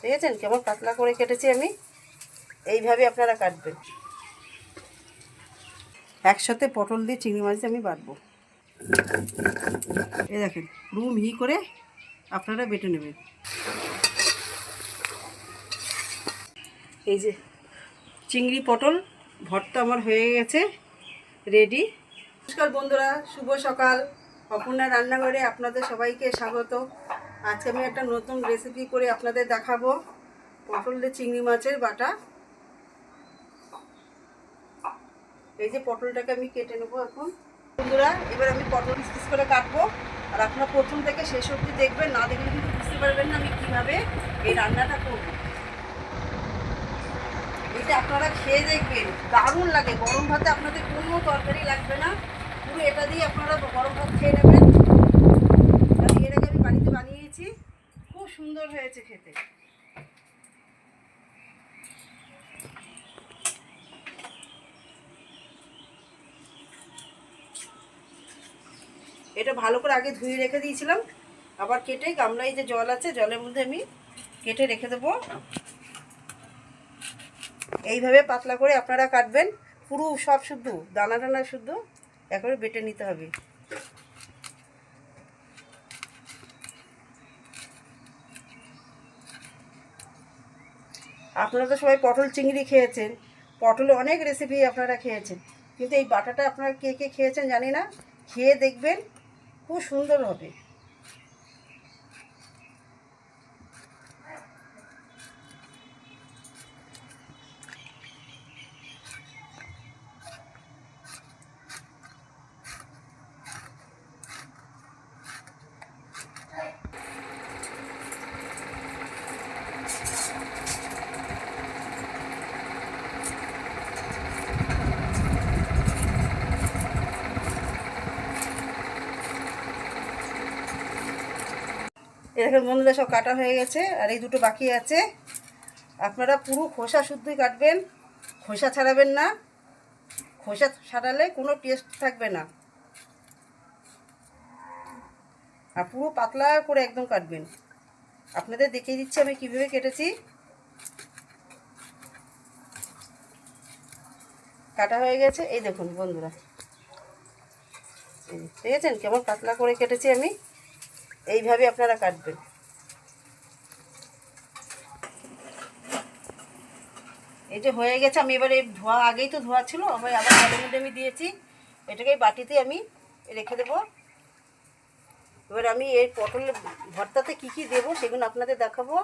দেখেছেন কেমন পাতলা করে কেটেছি আমি। এইভাবে আপনারা কাটবেন। একসাথে পটল দিয়ে চিংড়ি মাছ দিয়ে আমি বাটবো। এই দেখেন পুরো মিহি করে আপনারা বেটে নেবেন। এই যে চিংড়ি পটল ভর্তা আমার হয়ে গেছে, রেডি। নমস্কার বন্ধুরা, শুভ সকাল। অপর্ণা রান্নাঘরে আপনাদের সবাইকে স্বাগত। আজকে আমি একটা নতুন রেসিপি করে আপনাদের দেখাবো, পটল দিয়ে চিংড়ি মাছের বাটা। এই যে পটলটাকে আমি কেটে নেবো এখন বন্ধুরা। এবার আমি পটল পিস করে কাটবো, আর আপনারা প্রথম থেকে শেষ অবধি দেখবেন, না দেখলে কিন্তু বুঝতে পারবেন না আমি কীভাবে এই রান্নাটা করব। এটা আপনারা খেয়ে দেখবেন, দারুণ লাগে। গরম ভাতে আপনাদের কোনো তরকারি লাগবে না, পুরো এটা দিয়ে আপনারা গরম ভাত খেয়ে নেবেন। আর এর আগে আমি বাড়িতে বানিয়েছি, খুব সুন্দর হয়েছে খেতে। এটা ভালো করে আগে ধুয়ে রেখে দিয়েছিলাম, আবার কেটে গামলায় যে জল আছে জলের মধ্যে আমি কেটে রেখে দেবো। এইভাবে পাতলা করে আপনারা কাটবেন, পুরো সব শুদ্ধ দানা দানা শুদ্ধ একবারে বেটে নিতে হবে। আপনারা তো সবাই পটল চিংড়ি খেয়েছেন, পটলে অনেক রেসিপি আপনারা খেয়েছেন, কিন্তু এই বাটাটা আপনারা কে কে খেয়েছেন জানি না। খেয়ে দেখবেন, খুব সুন্দর হবে। এরকম বন্ধুরা সব কাটা হয়ে গেছে, আর এই দুটো বাকি আছে। আপনারা পুরো খোসা শুদ্ধই কাটবেন, খোসা ছাড়াবেন না। খোসা ছাড়ালে কোনো টেস্ট থাকবে না। আর পুরো পাতলা করে একদম কাটবেন। আপনাদের দেখিয়ে দিচ্ছি আমি কীভাবে কেটেছি। কাটা হয়ে গেছে, এই দেখুন বন্ধুরা, দেখেছেন কেমন পাতলা করে কেটেছি আমি। এইভাবে আপনারা কাটবেন। এই যে হয়ে গেছে, আমি এবারে ধোয়া আগেই তো ধোয়া ছিল, আবার জলের মধ্যে আমি দিয়েছি। এটাকে বাটিতে আমি রেখে দেবো। এবার আমি এই পটলের ভর্তাতে কি কি দেবো সেগুলো আপনাদের দেখাবো।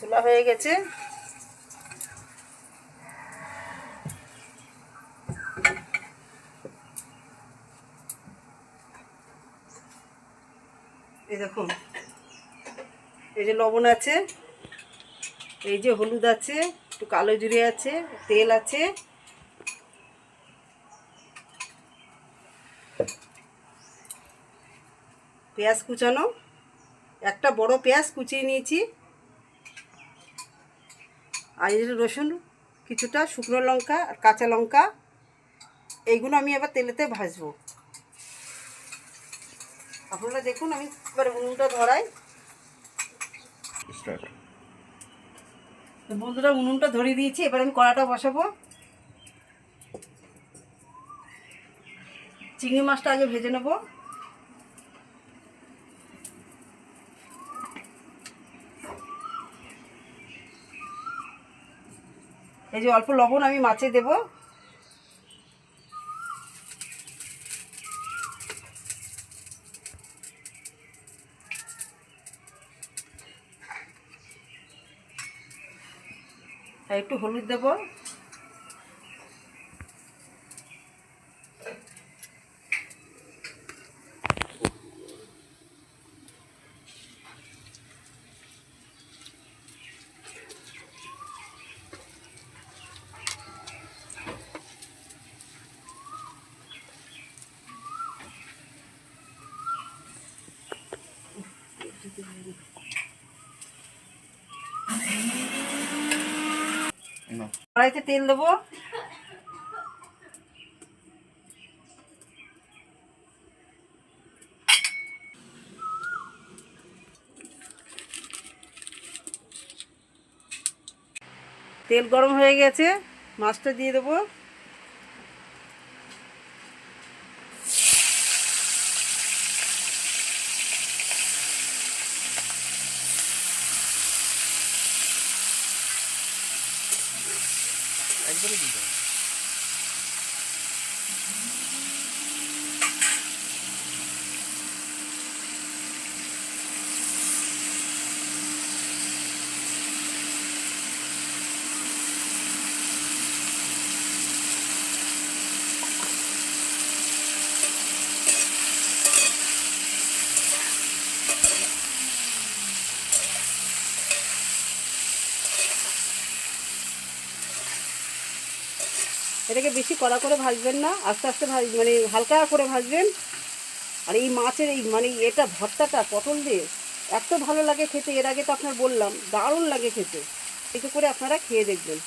তোলা হয়ে গেছে। এই দেখুন, এই যে লবণ আছে, এই যে হলুদ আছে, একটু কালো জিরে আছে, তেল আছে, পেঁয়াজ কুচানো, একটা বড় পেঁয়াজ কুচিয়ে নিয়েছি, আর এই যে রসুন কিছুটা, শুকনো লঙ্কা আর কাঁচা লঙ্কা। এইগুলো আমি আবার তেলেতে ভাজবো। আপনারা দেখুন, আমি এবার উনুনটা ধরাই। বন্ধুরা উনুনটা ধরিয়ে দিয়েছি, এবার আমি কড়াটা বসাবো। চিংড়ি মাছটা আগে ভেজে নেব। এই যে অল্প লবণ আমি মাছে দেব। আর একটু হলুদ দেব। কড়াইতে তেল দেবো। তেল গরম হয়ে গেছে, মাছটা দিয়ে দেবো। একবারে দিয়ে দাও। এটাকে বেশি কড়া করে ভাজবেন না, আস্তে আস্তে মানে হালকা করে ভাজবেন। আর এই মাছের এই মানে এটা ভর্তাটা পটল দিয়ে এত ভালো লাগে খেতে, এর আগে তো আপনার বললাম দারুণ লাগে খেতে। একটু করে আপনারা খেয়ে দেখবেন।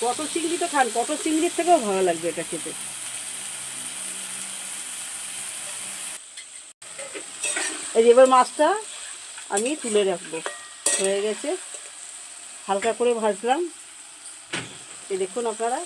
পটল চিংড়ি তো খান, পটল চিংড়ির থেকেও ভালো লাগবে এটা খেতে। এই যে এবার মাছটা আমি তুলে রাখবো, হয়ে গেছে। হালকা করে ভাজলাম, এই দেখুন আপনারা।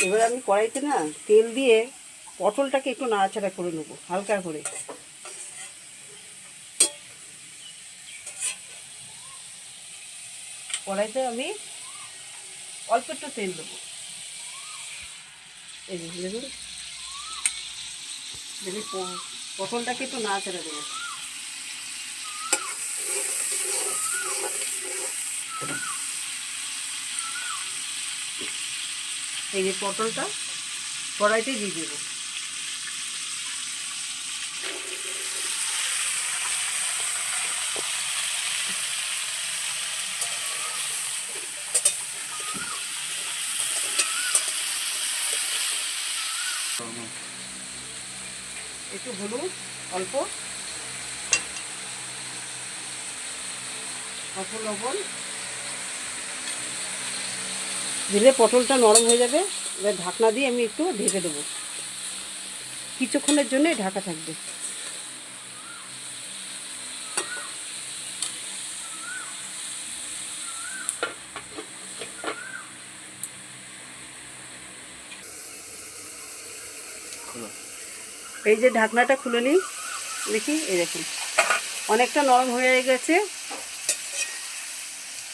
এবার আমি কড়াইতে না তেল দিয়ে পটলটাকে একটু নাড়াচাড়া করে নেবো হালকা করে। কড়াইতে আমি অল্প একটু তেল দেবো। এই যে দেখুন, পটলটাকে একটু নাড়াচাড়া দেবো। এই যে পটলটা কড়াইতে দিয়ে দেবো। একটু হলুদ, অল্প অল্প লবণ দিলে পটলটা নরম হয়ে যাবে। এবার ঢাকনা দিয়ে আমি একটু ঢেকে দেবো, কিছুক্ষণের জন্য ঢাকা থাকবে। এই যে ঢাকনাটা খুলে নিই, দেখি এই দেখুন অনেকটা নরম হয়ে গেছে।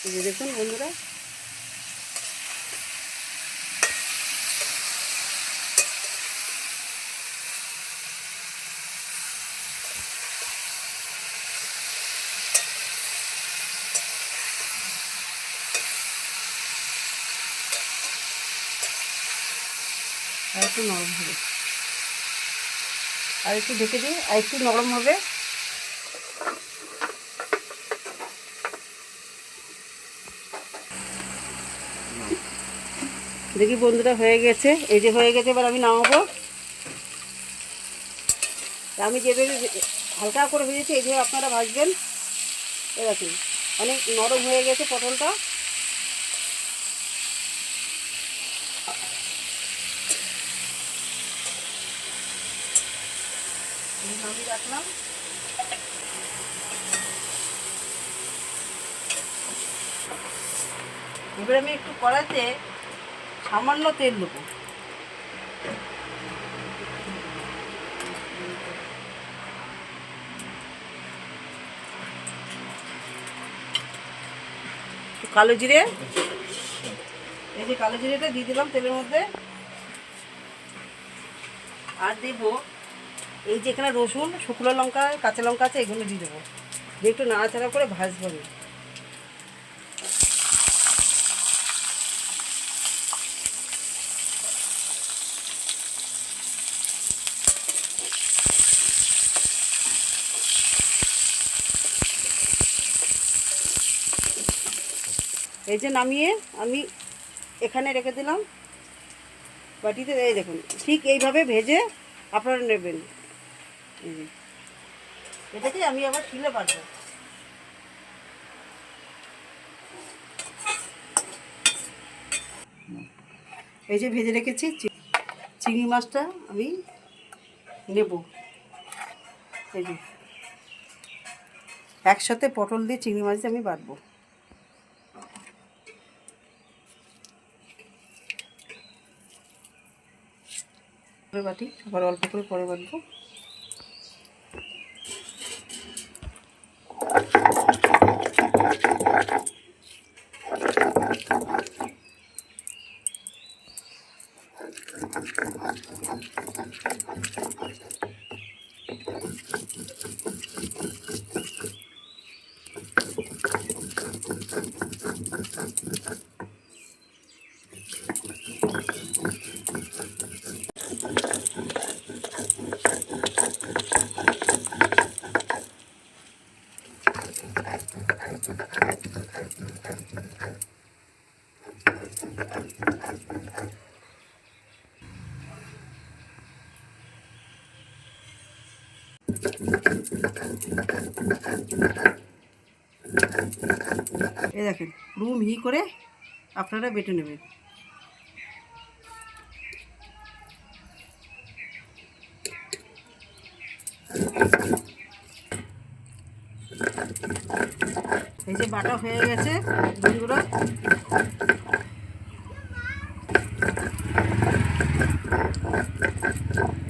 এই যে দেখুন বন্ধুরা, আর একটু নরম হবে, আর একটু ঢেকে দিই, আর একটু নরম হবে। দেখি বন্ধুরা হয়ে গেছে, এই যে হয়ে গেছে। এবার আমি নামাবো। আমি যেভাবে হালকা করে ভেজেছি এইভাবে আপনারা ভাজবেন। এরকম অনেক নরম হয়ে গেছে পটলটা। নামিয়ে রাখলাম। এবার আমি একটু কড়াইতে সামান্য তেল দেবো। কালো জিরে, এই যে কালো জিরেটা দিয়ে দিলাম তেলের মধ্যে। আর দেব এই যে এখানে রসুন, শুকনো লঙ্কা, কাঁচা লঙ্কা আছে, এগুলো দিয়ে দেবো, দিয়ে একটু নাড়াচাড়া করে ভাজবো আমি। এই যে নামিয়ে আমি এখানে রেখে দিলাম বাটিতে। এই দেখুন, ঠিক এইভাবে ভেজে আপনারা নেবেন। এটাকে আমি আবার শিলে পারবো। এই যে ভেজে রেখেছি চিংড়ি মাছটা আমি নেব। এই যে একসাথে পটল দিয়ে চিংড়ি মাছ দিয়ে আমি বাটবো। বাটি আবার অল্প করে পরে বাটবো। এই দেখেন, পুরো মিহি করে আপনারা বেটে নেবেন। এই যে বাটা হয়ে গেছে বন্ধুরা।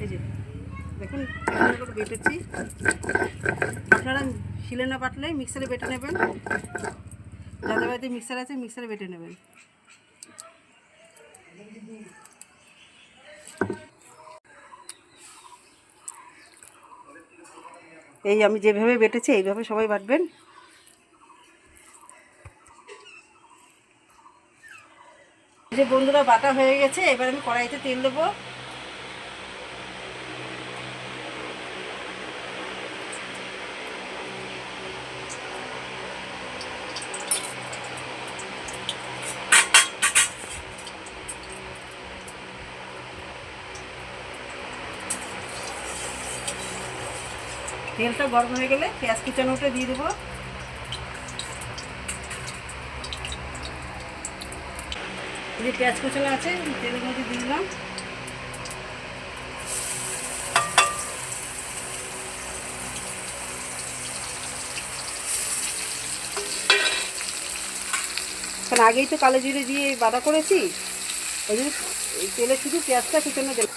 এই যে দেখুন করে বেটেছি। আপনারা শিলে না বাটলে মিক্সারে বেটে নেবেন, যাদের বাড়িতে মিক্সার আছে মিক্সারে বেটে নেবেন। এই আমি যেভাবে বেটেছি এইভাবে সবাই বাটবেন। যে বন্ধুরা বাটা হয়ে গেছে, এবার আমি কড়াইতে তেল দেবো। তেলটা গরম হয়ে গেলে পেঁয়াজ কুচানোটা দিয়ে দেবো। যে পেঁয়াজ কুচানো আছে তেলের মধ্যে দিয়ে দিলাম। কারণ আগেই তো কালো জিরে দিয়ে বাটা করেছি, ওই জন্য তেলে শুধু পেঁয়াজটা কুচানো দেব।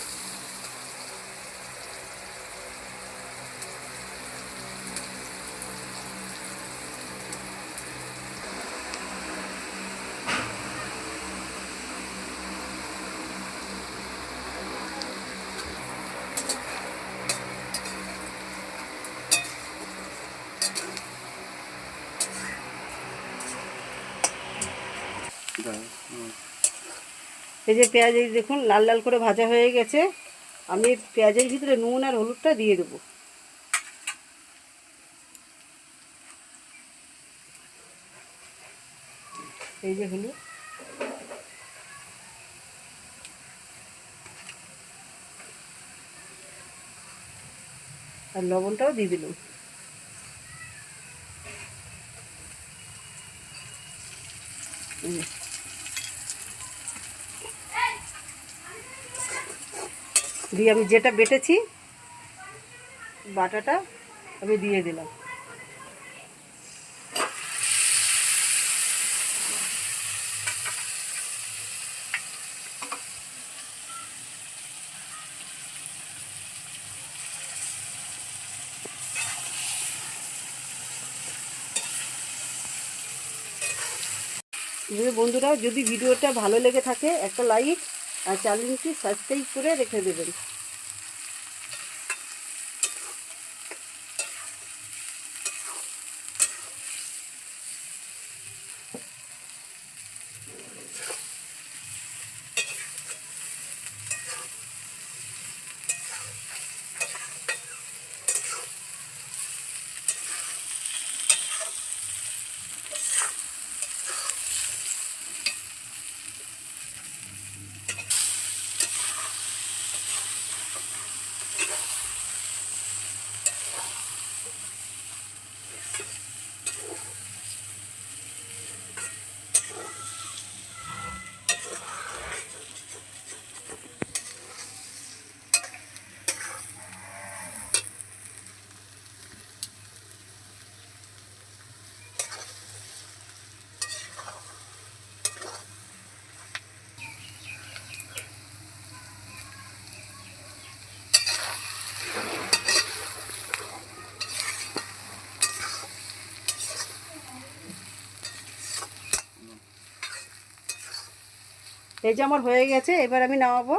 এই যে পেঁয়াজ দেখুন লাল লাল করে ভাজা হয়ে গেছে। আমি পেঁয়াজের ভিতরে নুন আর হলুদটা দিয়ে দেবো। এই যে হলুদ আর লবণটাও দিয়ে দিলাম। দিয়ে আমি যেটা বেটেছি বাটাটা আমি দিয়ে দিলাম। বন্ধুরা যদি ভিডিওটা ভালো লেগে থাকে একটা লাইক আর চ্যানেলটি সাবস্ক্রাইব করে রেখে দেবেন। এই যে আমার হয়ে গেছে, এবার আমি নামাবো।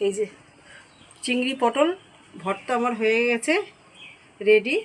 এই যে চিংড়ি পটল ভর্তা আমার হয়ে গেছে, রেডি।